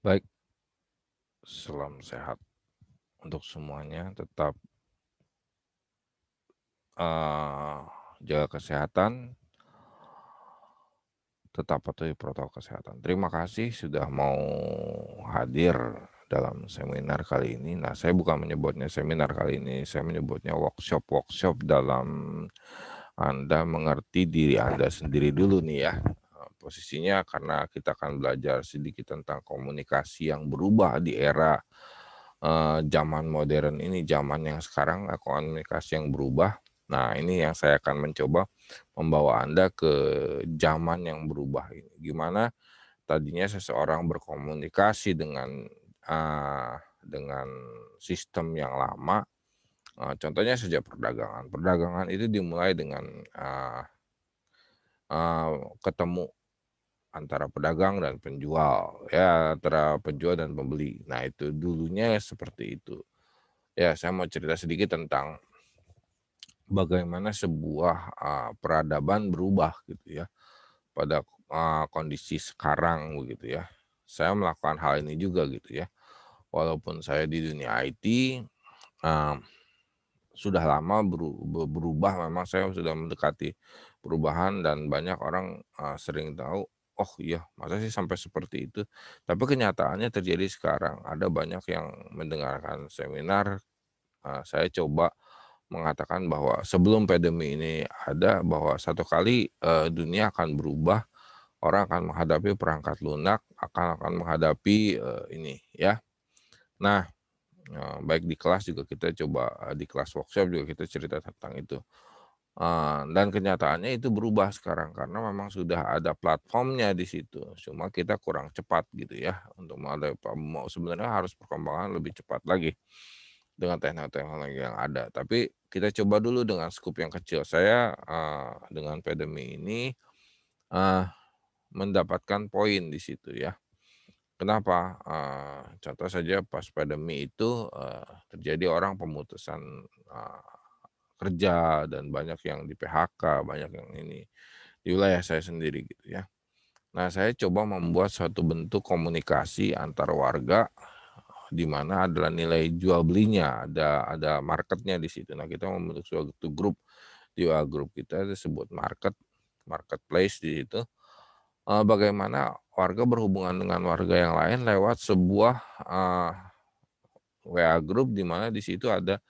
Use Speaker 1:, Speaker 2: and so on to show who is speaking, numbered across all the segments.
Speaker 1: Baik, salam sehat untuk semuanya. Tetap eh, jaga kesehatan, tetap patuhi protokol kesehatan. Terima kasih sudah mau hadir dalam seminar kali ini. Nah, saya bukan menyebutnya seminar kali ini, saya menyebutnya workshop dalam Anda mengerti diri Anda sendiri dulu nih ya. Posisinya karena kita akan belajar sedikit tentang komunikasi yang berubah di era zaman modern ini, zaman yang sekarang komunikasi yang berubah. Nah, ini yang saya akan mencoba membawa Anda ke zaman yang berubah ini. Gimana tadinya seseorang berkomunikasi dengan sistem yang lama, contohnya saja perdagangan. Perdagangan itu dimulai dengan ketemu antara pedagang dan penjual, ya antara penjual dan pembeli. Nah, itu dulunya seperti itu. Ya, saya mau cerita sedikit tentang bagaimana sebuah peradaban berubah gitu ya pada kondisi sekarang begitu ya. Saya melakukan hal ini juga gitu ya. Walaupun saya di dunia IT uh, sudah lama berubah, memang saya sudah mendekati perubahan dan banyak orang sering tahu, oh iya masa sih sampai seperti itu. Tapi kenyataannya terjadi sekarang. Ada banyak yang mendengarkan seminar. Saya coba mengatakan bahwa sebelum pandemi ini ada, bahwa satu kali dunia akan berubah, orang akan menghadapi perangkat lunak, akan menghadapi ini ya. Nah, baik di kelas juga kita coba, di kelas workshop juga kita cerita tentang itu. Dan kenyataannya itu berubah sekarang karena memang sudah ada platformnya di situ. Cuma kita kurang cepat gitu ya untuk mau sebenarnya harus perkembangan lebih cepat lagi dengan teknologi yang ada. Tapi kita coba dulu dengan skup yang kecil. Saya dengan pandemi ini uh, mendapatkan poin di situ ya. Kenapa? Contoh saja pas pandemi itu terjadi orang pemutusan kerja dan banyak yang di-PHK, banyak yang ini, di wilayah saya sendiri gitu ya. Nah, saya coba membuat suatu bentuk komunikasi antar warga di mana adalah nilai jual belinya, ada marketnya di situ. Nah, kita membentuk suatu grup, di WA grup kita disebut marketplace di situ. Bagaimana warga berhubungan dengan warga yang lain lewat sebuah WA group di mana di situ ada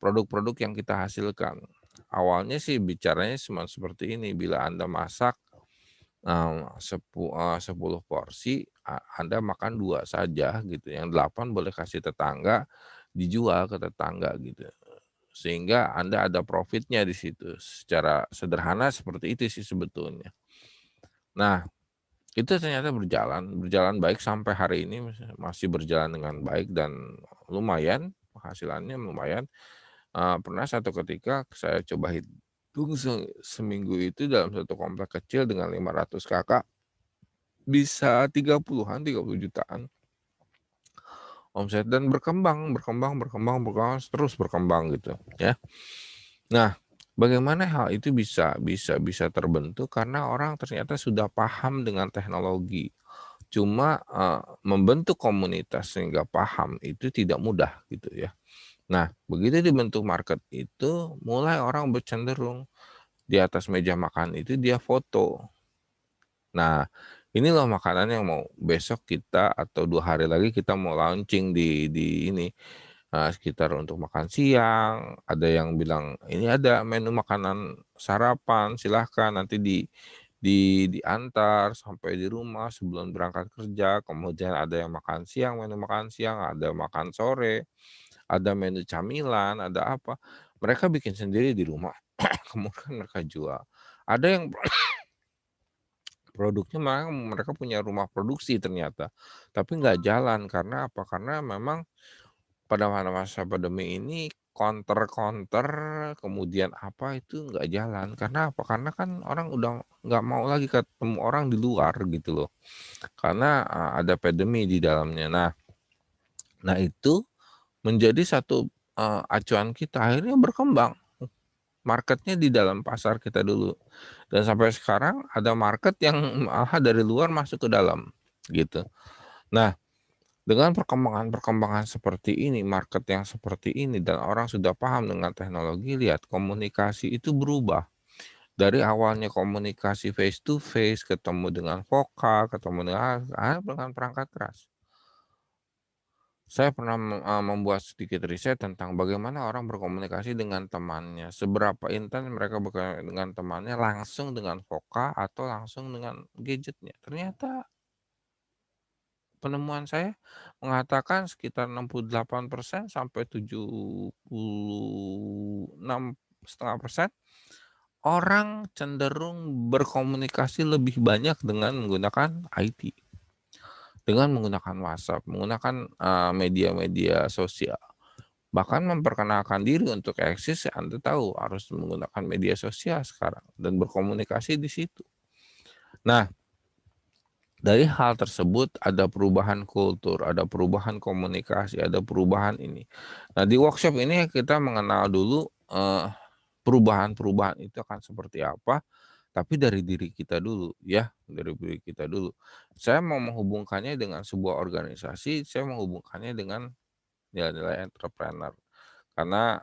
Speaker 1: produk-produk yang kita hasilkan. Awalnya sih bicaranya cuma seperti ini, bila Anda masak 10 porsi, Anda makan 2 saja gitu, yang 8 boleh kasih tetangga, dijual ke tetangga gitu. Sehingga Anda ada profitnya di situ. Secara sederhana seperti itu sih sebetulnya. Nah, itu ternyata berjalan baik sampai hari ini masih berjalan dengan baik dan lumayan, penghasilannya lumayan. Pernah satu ketika saya coba hitung seminggu itu dalam satu komplek kecil dengan 500 kakak, bisa 30 jutaan omset dan berkembang, terus berkembang gitu ya. Nah, bagaimana hal itu bisa terbentuk karena orang ternyata sudah paham dengan teknologi. Cuma, membentuk komunitas sehingga paham itu tidak mudah gitu ya. Nah, begitu dibentuk market itu, mulai orang bercenderung di atas meja makan itu dia foto. Nah, ini loh makanan yang mau besok kita atau 2 hari lagi kita mau launching di ini, sekitar untuk makan siang. Ada yang bilang, "Ini ada menu makanan sarapan, silahkan nanti diantar sampai di rumah sebelum berangkat kerja." Kemudian ada yang makan siang, menu makan siang, ada makan sore, ada menu camilan, ada apa. Mereka bikin sendiri di rumah, kemudian mereka jual. Ada yang produknya memang mereka punya rumah produksi ternyata, tapi nggak jalan karena apa? Karena memang pada masa pandemi ini konter kemudian apa itu nggak jalan. Karena apa? Karena kan orang udah nggak mau lagi ketemu orang di luar gitu loh. Karena ada pandemi di dalamnya. Nah itu menjadi satu acuan kita, akhirnya berkembang. Marketnya di dalam pasar kita dulu. Dan sampai sekarang ada market yang malah dari luar masuk ke dalam gitu. Nah, Dengan perkembangan-perkembangan seperti ini, market yang seperti ini, dan orang sudah paham dengan teknologi, lihat komunikasi itu berubah. Dari awalnya komunikasi face to face, ketemu dengan vokal, ketemu dengan perangkat keras. Saya pernah membuat sedikit riset tentang bagaimana orang berkomunikasi dengan temannya, seberapa intens mereka dengan temannya langsung dengan vokal atau langsung dengan gadgetnya. Ternyata penemuan saya mengatakan sekitar 68% sampai 76,5% orang cenderung berkomunikasi lebih banyak dengan menggunakan IT, dengan menggunakan WhatsApp, menggunakan media-media sosial. Bahkan memperkenalkan diri untuk eksis, Anda tahu harus menggunakan media sosial sekarang dan berkomunikasi di situ. Nah, dari hal tersebut ada perubahan kultur, ada perubahan komunikasi, ada perubahan ini. Nah, di workshop ini kita mengenal dulu perubahan-perubahan itu akan seperti apa, tapi dari diri kita dulu ya, dari diri kita dulu. Saya mau menghubungkannya dengan sebuah organisasi, saya menghubungkannya dengan nilai-nilai entrepreneur. Karena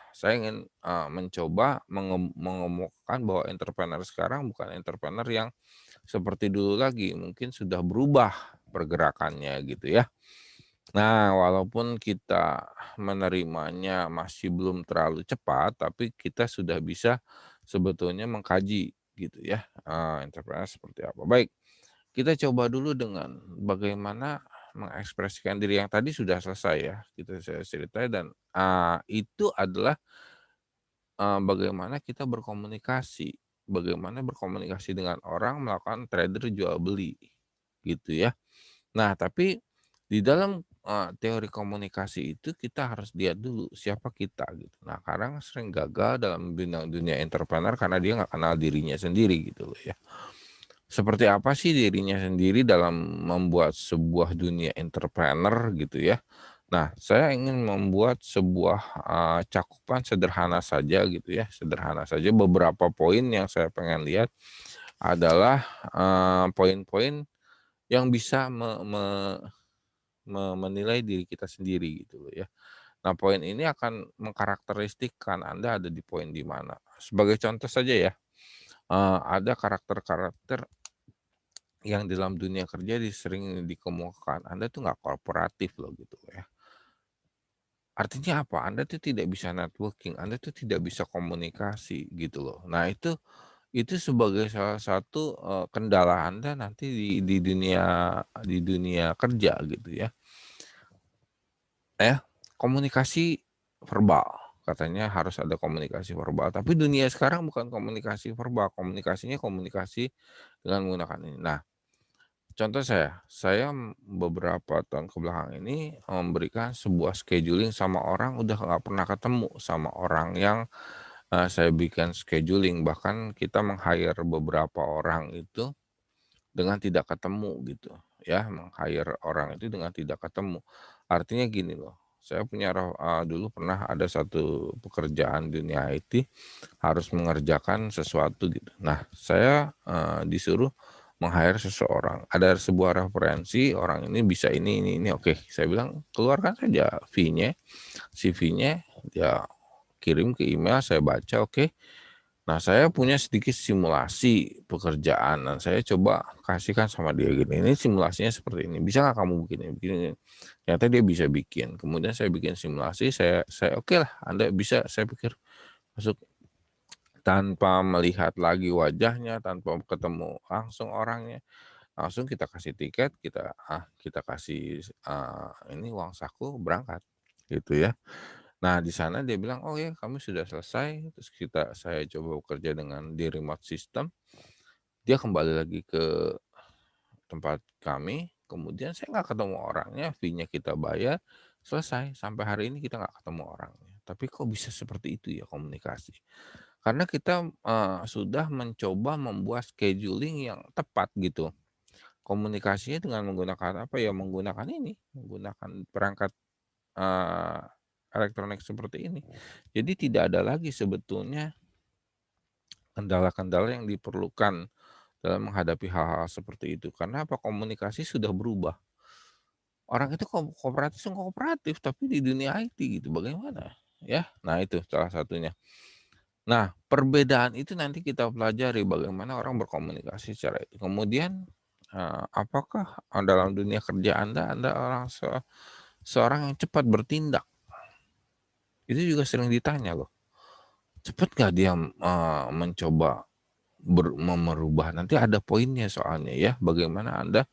Speaker 1: saya ingin mencoba mengemukakan bahwa entrepreneur sekarang bukan entrepreneur yang seperti dulu lagi, mungkin sudah berubah pergerakannya gitu ya. Nah, walaupun kita menerimanya masih belum terlalu cepat, tapi kita sudah bisa sebetulnya mengkaji gitu ya, entrepreneur seperti apa. Baik, kita coba dulu dengan bagaimana mengekspresikan diri yang tadi sudah selesai ya, kita saya ceritain dan, itu adalah bagaimana kita berkomunikasi dengan orang melakukan trader jual beli, gitu ya. Nah, tapi di dalam, teori komunikasi itu kita harus lihat dulu siapa kita gitu. Nah, kadang sering gagal dalam dunia dunia entrepreneur karena dia nggak kenal dirinya sendiri gitu loh ya. Seperti apa sih dirinya sendiri dalam membuat sebuah dunia entrepreneur gitu ya. Nah, saya ingin membuat sebuah, cakupan sederhana saja gitu ya, sederhana saja beberapa poin yang saya pengen lihat adalah, poin-poin yang bisa menilai diri kita sendiri gitu loh ya. Nah, poin ini akan mengkarakteristikkan Anda ada di poin di mana. Sebagai contoh saja ya, ada karakter-karakter yang dalam dunia kerja sering dikemukakan, Anda tuh nggak kooperatif loh gitu ya. Artinya apa? Anda tuh tidak bisa networking, Anda tuh tidak bisa komunikasi gitu loh. Nah, itu sebagai salah satu, kendala Anda nanti di dunia kerja gitu ya. Komunikasi verbal, katanya harus ada komunikasi verbal, tapi dunia sekarang bukan komunikasi verbal, komunikasinya komunikasi dengan menggunakan ini. Nah, contoh saya beberapa tahun kebelakang ini memberikan sebuah scheduling sama orang, udah nggak pernah ketemu sama orang yang, saya bikin scheduling, bahkan kita meng-hire beberapa orang itu dengan tidak ketemu gitu ya, meng-hire orang itu dengan tidak ketemu. Artinya gini loh, saya punya dulu pernah ada satu pekerjaan dunia IT, harus mengerjakan sesuatu gitu. Nah, saya, disuruh meng-hire seseorang, ada sebuah referensi, orang ini bisa ini, oke, saya bilang, "Keluarkan saja fee-nya, CV-nya, ya kirim ke email, saya baca, oke." Nah, saya punya sedikit simulasi pekerjaan dan saya coba kasihkan sama dia gini, "Ini simulasinya seperti ini, bisa nggak kamu bikin ini begini?" Ternyata dia bisa bikin. Kemudian saya bikin simulasi, saya oke lah, Anda bisa, saya pikir masuk tanpa melihat lagi wajahnya, tanpa ketemu langsung orangnya, langsung kita kasih tiket, kita kasih, ini uang saku, berangkat, gitu ya. Nah, di sana dia bilang, "Oh ya, kami sudah selesai." Terus saya coba bekerja dengan di remote system, dia kembali lagi ke tempat kami, kemudian saya nggak ketemu orangnya, fee-nya kita bayar, selesai. Sampai hari ini kita nggak ketemu orangnya. Tapi kok bisa seperti itu ya komunikasi? Karena kita, sudah mencoba membuat scheduling yang tepat gitu. Komunikasinya dengan menggunakan apa ya, menggunakan ini, menggunakan perangkat, eee, elektronik seperti ini. Jadi tidak ada lagi sebetulnya kendala-kendala yang diperlukan dalam menghadapi hal-hal seperti itu. Karena apa? Komunikasi sudah berubah. Orang itu kooperatif tapi di dunia IT gitu, bagaimana? Ya, nah itu salah satunya. Nah, perbedaan itu nanti kita pelajari bagaimana orang berkomunikasi secara itu. Kemudian, apakah, dalam dunia kerja Anda orang seorang yang cepat bertindak? Itu juga sering ditanya loh. Cepat nggak dia, mencoba merubah? Nanti ada poinnya soalnya ya, bagaimana Anda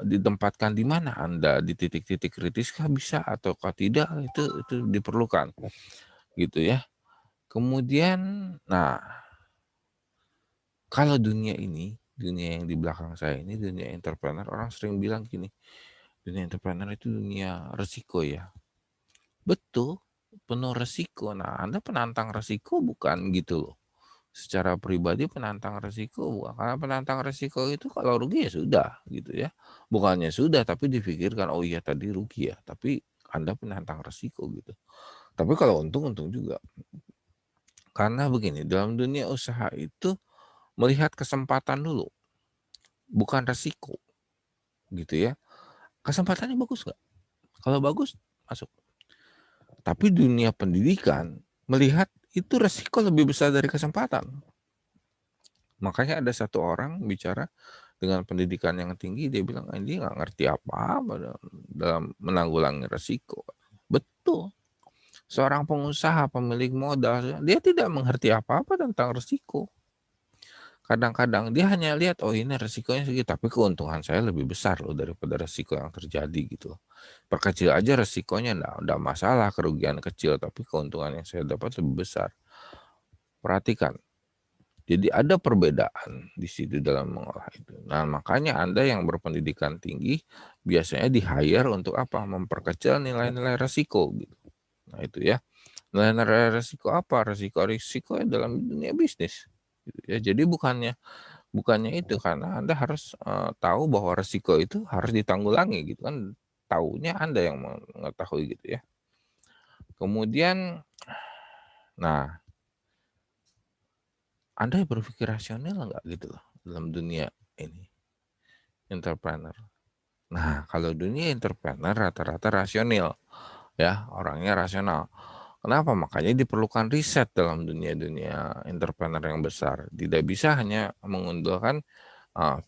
Speaker 1: ditempatkan di mana Anda, di titik-titik kritiskah bisa ataukah tidak, itu diperlukan, gitu ya. Kemudian, nah, kalau dunia ini, dunia yang di belakang saya ini, dunia entrepreneur, orang sering bilang gini, dunia entrepreneur itu dunia resiko ya. Betul, penuh resiko. Nah, Anda penantang resiko bukan gitu loh. Secara pribadi penantang resiko bukan, karena penantang resiko itu kalau rugi ya sudah gitu ya. Bukannya sudah tapi dipikirkan, oh iya tadi rugi ya, tapi Anda penantang resiko gitu. Tapi kalau untung, untung juga. Karena begini, dalam dunia usaha itu melihat kesempatan dulu, bukan resiko gitu ya. Kesempatannya bagus nggak? Kalau bagus, masuk. Tapi dunia pendidikan melihat itu resiko lebih besar dari kesempatan. Makanya ada satu orang bicara dengan pendidikan yang tinggi, dia bilang, dia nggak ngerti apa-apa dalam menanggulangi resiko. Betul. Seorang pengusaha, pemilik modal, dia tidak mengerti apa-apa tentang resiko. Kadang-kadang dia hanya lihat, oh ini resikonya segitu, tapi keuntungan saya lebih besar loh daripada resiko yang terjadi gitu. Perkecil aja resikonya enggak masalah, kerugian kecil, tapi keuntungan yang saya dapat lebih besar. Perhatikan. Jadi ada perbedaan di situ dalam mengolah itu. Nah, makanya Anda yang berpendidikan tinggi biasanya di-hire untuk apa? Memperkecil nilai-nilai resiko gitu. Nah, itu ya. Nilai-nilai resiko apa? Resiko dalam dunia bisnis. Gitu ya. Jadi bukannya itu, karena Anda harus tahu bahwa resiko itu harus ditanggulangi gitu kan. Taunya Anda yang mengetahui gitu ya. Kemudian, nah, Anda berpikir rasional nggak gitu loh dalam dunia ini, entrepreneur. Nah, kalau dunia entrepreneur rata-rata rasional, ya, orangnya rasional. Kenapa? Makanya diperlukan riset dalam dunia entrepreneur yang besar. Tidak bisa hanya mengandalkan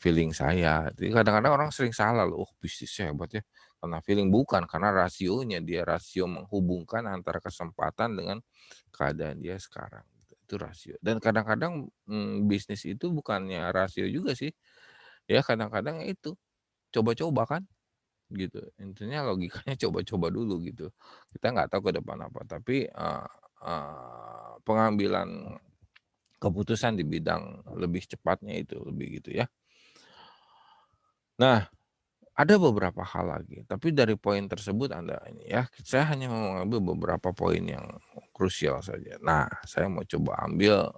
Speaker 1: feeling saya. Jadi kadang-kadang orang sering salah loh, bisnisnya hebat ya, karena feeling. Bukan, karena rasionya, dia rasio menghubungkan antara kesempatan dengan keadaan dia sekarang. Itu rasio. Dan kadang-kadang bisnis itu bukannya rasio juga sih. Ya kadang-kadang itu coba-coba kan gitu. Intinya logikanya coba-coba dulu gitu. Kita nggak tahu ke depan apa, tapi pengambilan keputusan di bidang lebih cepatnya itu, lebih gitu ya. Nah, ada beberapa hal lagi, tapi dari poin tersebut Anda ini ya, saya hanya mau mengambil beberapa poin yang krusial saja. Nah, saya mau coba ambil,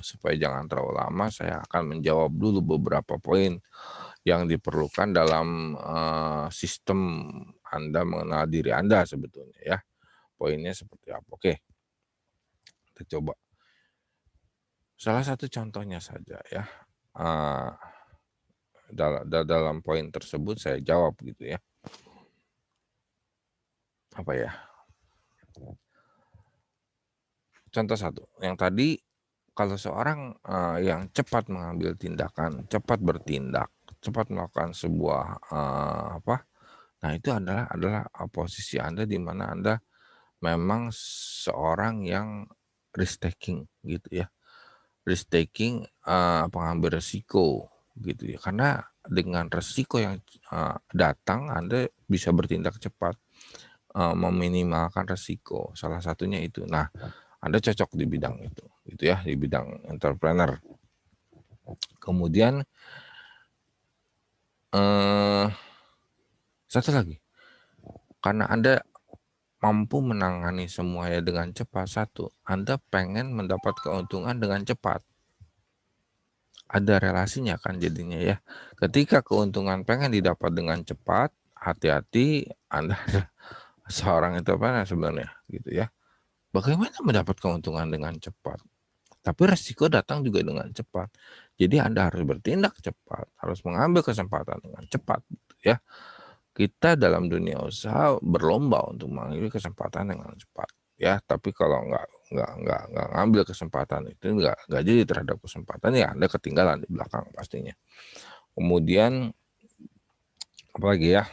Speaker 1: supaya jangan terlalu lama, saya akan menjawab dulu beberapa poin yang diperlukan dalam, sistem Anda mengenal diri Anda sebetulnya ya. Poinnya seperti apa? Oke, kita coba. Salah satu contohnya saja ya, dalam poin tersebut saya jawab gitu ya. Apa ya? Contoh satu, yang tadi kalau seorang, yang cepat mengambil tindakan, cepat bertindak, cepat melakukan sebuah, nah itu adalah posisi Anda di mana Anda memang seorang yang risk taking gitu ya. Risk taking, pengambil resiko gitu ya. Karena dengan resiko yang, datang Anda bisa bertindak cepat, meminimalkan resiko, salah satunya itu. Nah, Anda cocok di bidang itu, gitu ya, di bidang entrepreneur. Kemudian, satu lagi, karena Anda mampu menangani semuanya dengan cepat, satu, Anda pengen mendapat keuntungan dengan cepat. Ada relasinya kan jadinya ya. Ketika keuntungan pengen didapat dengan cepat, hati-hati Anda seorang entrepreneur sebenarnya, gitu ya. Bagaimana mendapat keuntungan dengan cepat? Tapi resiko datang juga dengan cepat. Jadi Anda harus bertindak cepat, harus mengambil kesempatan dengan cepat, gitu ya. Kita dalam dunia usaha berlomba untuk mengambil kesempatan dengan cepat, ya. Tapi kalau nggak ngambil kesempatan itu, nggak jadi terhadap kesempatan, ya Anda ketinggalan di belakang pastinya. Kemudian apalagi ya?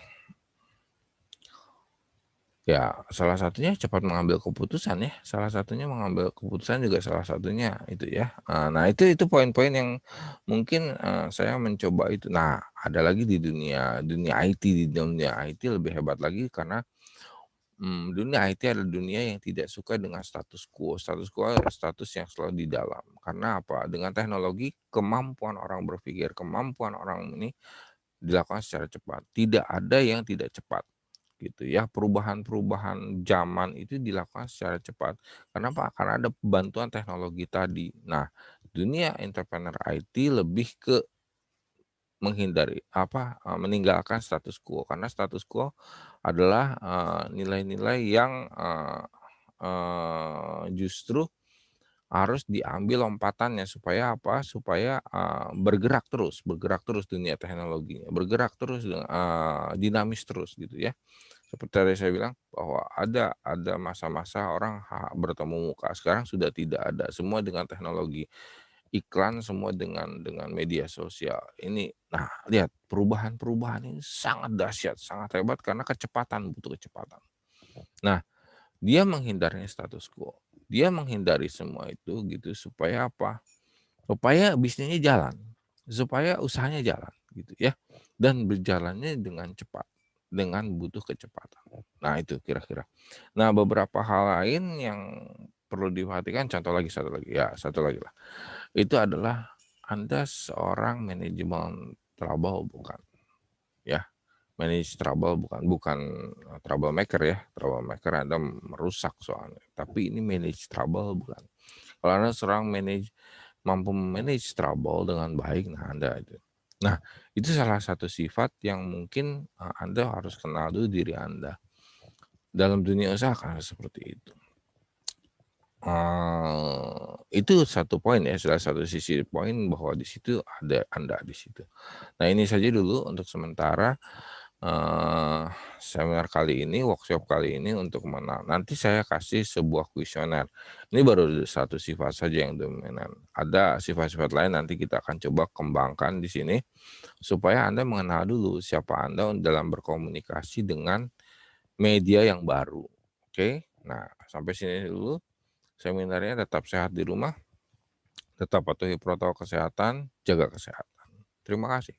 Speaker 1: Ya, salah satunya cepat mengambil keputusan ya, salah satunya mengambil keputusan juga salah satunya itu ya. Nah itu poin-poin yang mungkin, saya mencoba itu. Nah, ada lagi di dunia IT, di dunia IT lebih hebat lagi karena, dunia IT adalah dunia yang tidak suka dengan status quo. Status quo adalah status yang selalu di dalam. Karena apa? Dengan teknologi, kemampuan orang berpikir, kemampuan orang ini dilakukan secara cepat. Tidak ada yang tidak cepat gitu ya. Perubahan-perubahan zaman itu dilakukan secara cepat. Kenapa? Karena ada bantuan teknologi tadi. Nah, dunia entrepreneur IT lebih ke menghindari meninggalkan status quo, karena status quo adalah, nilai-nilai yang, justru harus diambil lompatannya supaya apa, supaya, bergerak terus dunia teknologinya, bergerak terus, dinamis terus gitu ya. Seperti tadi saya bilang bahwa ada masa-masa orang bertemu muka, sekarang sudah tidak ada, semua dengan teknologi, iklan semua dengan media sosial. Ini nah lihat perubahan-perubahan ini sangat dahsyat, sangat hebat karena kecepatan, butuh kecepatan. Nah, dia menghindari status quo, dia menghindari semua itu gitu supaya apa, supaya bisnisnya jalan, supaya usahanya jalan gitu ya, dan berjalannya dengan cepat, dengan butuh kecepatan. Nah itu kira-kira. Nah beberapa hal lain yang perlu diperhatikan, contoh lagi, satu lagi lah, itu adalah Anda seorang manajemen trouble bukan, ya. Manage trouble bukan troublemaker ya, troublemaker Anda merusak soalnya, tapi ini manage trouble bukan. Kalau Anda seorang mampu manage trouble dengan baik, nah Anda itu. Nah, itu salah satu sifat yang mungkin, Anda harus kenal dulu diri Anda. Dalam dunia usaha kan seperti itu. Itu satu poin ya, salah satu sisi poin bahwa di situ ada Anda di situ. Nah, ini saja dulu untuk sementara, eee, seminar kali ini, workshop kali ini untuk nanti saya kasih sebuah kuesioner. Ini baru satu sifat saja yang dominan. Ada sifat-sifat lain nanti kita akan coba kembangkan di sini, supaya Anda mengenal dulu siapa Anda dalam berkomunikasi dengan media yang baru. Oke? Nah, sampai sini dulu seminarnya. Tetap sehat di rumah, tetap patuhi protokol kesehatan, jaga kesehatan. Terima kasih.